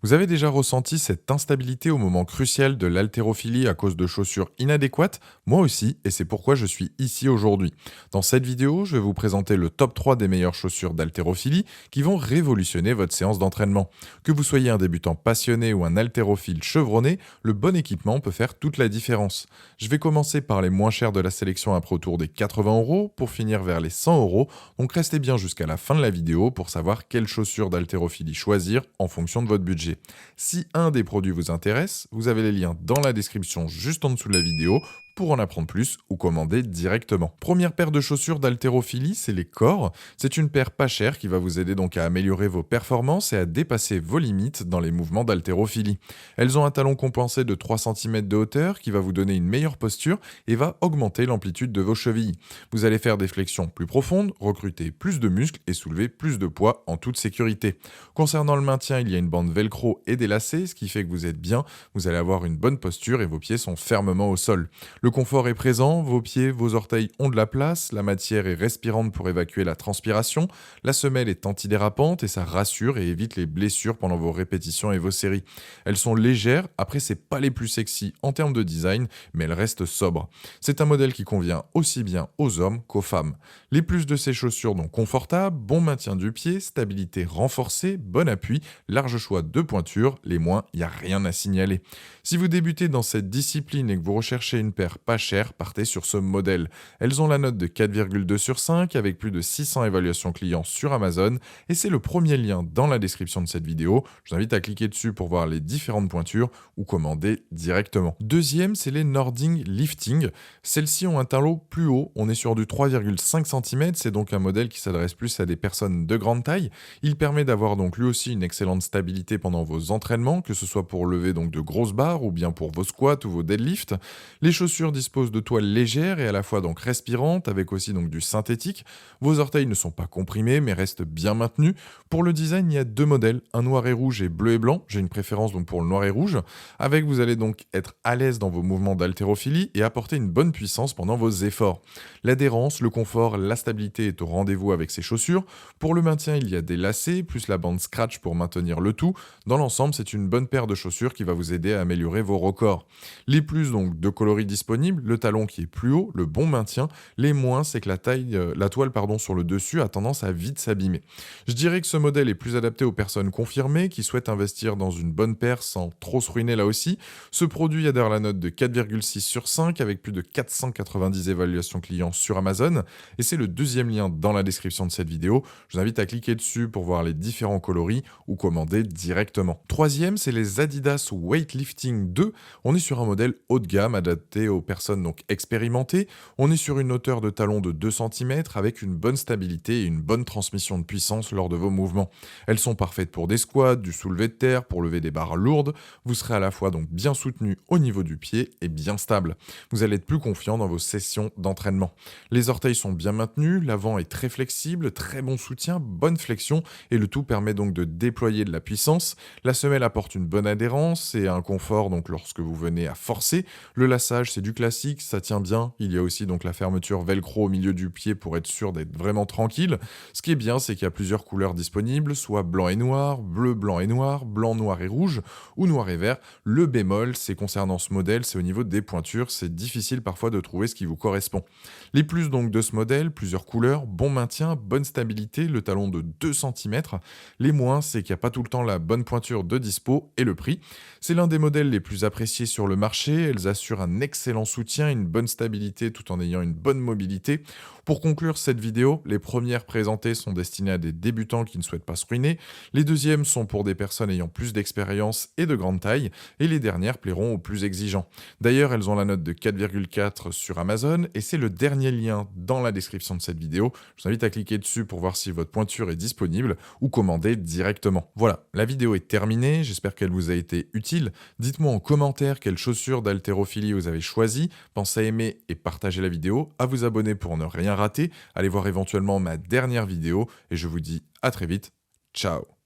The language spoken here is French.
Vous avez déjà ressenti cette instabilité au moment crucial de l'haltérophilie à cause de chaussures inadéquates? Moi aussi, et c'est pourquoi je suis ici aujourd'hui. Dans cette vidéo, je vais vous présenter le top 3 des meilleures chaussures d'haltérophilie qui vont révolutionner votre séance d'entraînement. Que vous soyez un débutant passionné ou un haltérophile chevronné, le bon équipement peut faire toute la différence. Je vais commencer par les moins chers de la sélection après autour des 80 € pour finir vers les 100 €, donc restez bien jusqu'à la fin de la vidéo pour savoir quelles chaussures d'haltérophilie choisir en fonction de votre budget. Si un des produits vous intéresse, vous avez les liens dans la description juste en dessous de la vidéo pour en apprendre plus ou commander directement. Première paire de chaussures d'haltérophilie, c'est les Core. C'est une paire pas chère qui va vous aider donc à améliorer vos performances et à dépasser vos limites dans les mouvements d'haltérophilie. Elles ont un talon compensé de 3 cm de hauteur qui va vous donner une meilleure posture et va augmenter l'amplitude de vos chevilles. Vous allez faire des flexions plus profondes, recruter plus de muscles et soulever plus de poids en toute sécurité. Concernant le maintien, il y a une bande velcro et des lacets, ce qui fait que vous êtes bien, vous allez avoir une bonne posture et vos pieds sont fermement au sol. Le confort est présent, vos pieds, vos orteils ont de la place, la matière est respirante pour évacuer la transpiration, la semelle est antidérapante et ça rassure et évite les blessures pendant vos répétitions et vos séries. Elles sont légères, après c'est pas les plus sexy en termes de design, mais elles restent sobres. C'est un modèle qui convient aussi bien aux hommes qu'aux femmes. Les plus de ces chaussures donc confortables, bon maintien du pied, stabilité renforcée, bon appui, large choix de pointures, les moins, il n'y a rien à signaler. Si vous débutez dans cette discipline et que vous recherchez une paire pas chère, partez sur ce modèle. Elles ont la note de 4,2 sur 5 avec plus de 600 évaluations clients sur Amazon et c'est le premier lien dans la description de cette vidéo. Je vous invite à cliquer dessus pour voir les différentes pointures ou commander directement. Deuxième, c'est les Nording Lifting. Celles-ci ont un talon plus haut, on est sur du 3,5 cm, c'est donc un modèle qui s'adresse plus à des personnes de grande taille. Il permet d'avoir donc lui aussi une excellente stabilité pendant vos entraînements, que ce soit pour lever donc de grosses barres ou bien pour vos squats ou vos deadlifts. Les chaussures disposent de toiles légères et à la fois donc respirantes avec aussi donc du synthétique. Vos orteils ne sont pas comprimés mais restent bien maintenus. Pour le design, il y a deux modèles, un noir et rouge et bleu et blanc. J'ai une préférence donc pour le noir et rouge. Avec, vous allez donc être à l'aise dans vos mouvements d'haltérophilie et apporter une bonne puissance pendant vos efforts. L'adhérence, le confort, la stabilité est au rendez-vous avec ces chaussures. Pour le maintien, il y a des lacets plus la bande scratch pour maintenir le tout. Dans l'ensemble, c'est une bonne paire de chaussures qui va vous aider à améliorer vos records. Les plus donc de coloris disponibles, le talon qui est plus haut, le bon maintien. Les moins, c'est que la toile sur le dessus a tendance à vite s'abîmer. Je dirais que ce modèle est plus adapté aux personnes confirmées qui souhaitent investir dans une bonne paire sans trop se ruiner là aussi. Ce produit a d'ailleurs la note de 4,6 sur 5 avec plus de 490 évaluations clients sur Amazon et c'est le deuxième lien dans la description de cette vidéo. Je vous invite à cliquer dessus pour voir les différents coloris ou commander directement. Troisième, c'est les Adidas Weightlifting 2. On est sur un modèle haut de gamme adapté aux personnes donc expérimentées. On est sur une hauteur de talon de 2 cm avec une bonne stabilité et une bonne transmission de puissance lors de vos mouvements. Elles sont parfaites pour des squats, du soulevé de terre, pour lever des barres lourdes. Vous serez à la fois donc bien soutenu au niveau du pied et bien stable. Vous allez être plus confiant dans vos sessions d'entraînement. Les orteils sont bien maintenus, l'avant est très flexible, très bon soutien, bonne flexion et le tout permet donc de déployer de la puissance. La semelle apporte une bonne adhérence et un confort donc lorsque vous venez à forcer. Le laçage, c'est du classique, ça tient bien. Il y a aussi donc la fermeture velcro au milieu du pied pour être sûr d'être vraiment tranquille. Ce qui est bien, c'est qu'il y a plusieurs couleurs disponibles, soit blanc et noir, bleu, blanc et noir, blanc, noir et rouge, ou noir et vert. Le bémol, c'est concernant ce modèle, c'est au niveau des pointures, c'est difficile parfois de trouver ce qui vous correspond. Les plus donc de ce modèle, plusieurs couleurs, bon maintien, bonne stabilité, le talon de 2 cm. Les moins, c'est qu'il n'y a pas tout le temps la bonne pointure de dispo et le prix. C'est l'un des modèles les plus appréciés sur le marché, elles assurent un excellent soutien, une bonne stabilité tout en ayant une bonne mobilité. Pour conclure cette vidéo, les premières présentées sont destinées à des débutants qui ne souhaitent pas se ruiner, les deuxièmes sont pour des personnes ayant plus d'expérience et de grande taille, et les dernières plairont aux plus exigeants. D'ailleurs, elles ont la note de 4,4 sur Amazon, et c'est le dernier lien dans la description de cette vidéo. Je vous invite à cliquer dessus pour voir si votre pointure est disponible ou commander directement. Voilà, la vidéo est terminée, j'espère qu'elle vous a été utile. Dites-moi en commentaire quelles chaussures d'haltérophilie vous avez choisies. Pensez à aimer et partager la vidéo, à vous abonner pour ne rien rater. Allez voir éventuellement ma dernière vidéo et je vous dis à très vite. Ciao.